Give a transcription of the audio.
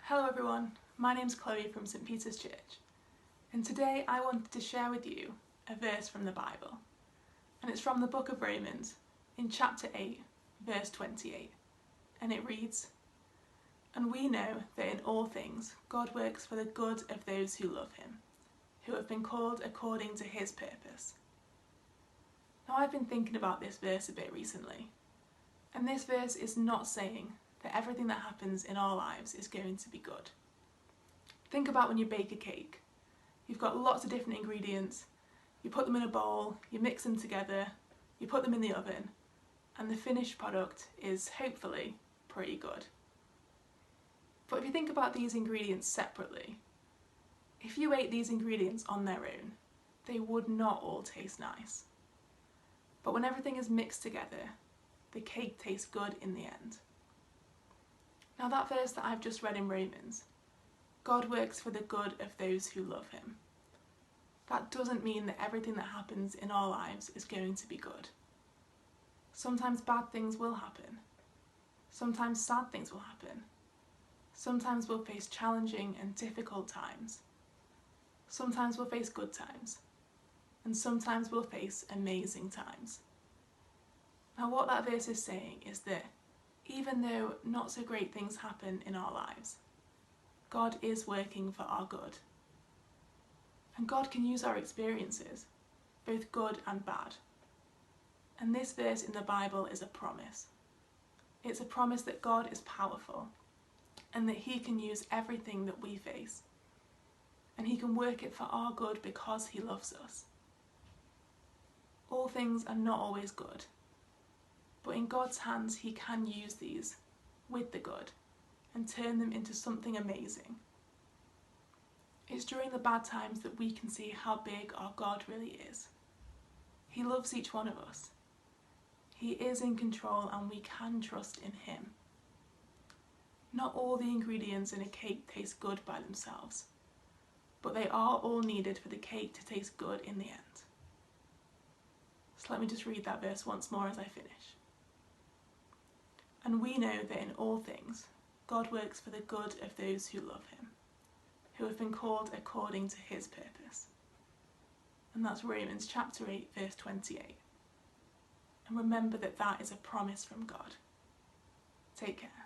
Hello everyone, my name's Chloe from St Peter's Church, and today I wanted to share with you a verse from the Bible, and it's from the book of Romans in chapter 8 verse 28, and it reads, "And we know that in all things God works for the good of those who love him, who have been called according to his purpose." Now I've been thinking about this verse a bit recently, and this verse is not saying that everything that happens in our lives is going to be good. Think about when you bake a cake. You've got lots of different ingredients, you put them in a bowl, you mix them together, you put them in the oven, and the finished product is hopefully pretty good. But if you think about these ingredients separately, if you ate these ingredients on their own, they would not all taste nice. But when everything is mixed together, the cake tastes good in the end. Now that verse that I've just read in Romans, God works for the good of those who love him. That doesn't mean that everything that happens in our lives is going to be good. Sometimes bad things will happen. Sometimes sad things will happen. Sometimes we'll face challenging and difficult times. Sometimes we'll face good times. And sometimes we'll face amazing times. Now what that verse is saying is that even though not so great things happen in our lives, God is working for our good. And God can use our experiences, both good and bad. And this verse in the Bible is a promise. It's a promise that God is powerful and that he can use everything that we face. And he can work it for our good because he loves us. All things are not always good. But in God's hands, he can use these with the good and turn them into something amazing. It's during the bad times that we can see how big our God really is. He loves each one of us. He is in control and we can trust in him. Not all the ingredients in a cake taste good by themselves, but they are all needed for the cake to taste good in the end. So let me just read that verse once more as I finish. "And we know that in all things God works for the good of those who love him, who have been called according to his purpose." And that's Romans chapter 8 verse 28. And remember that that is a promise from God. Take care.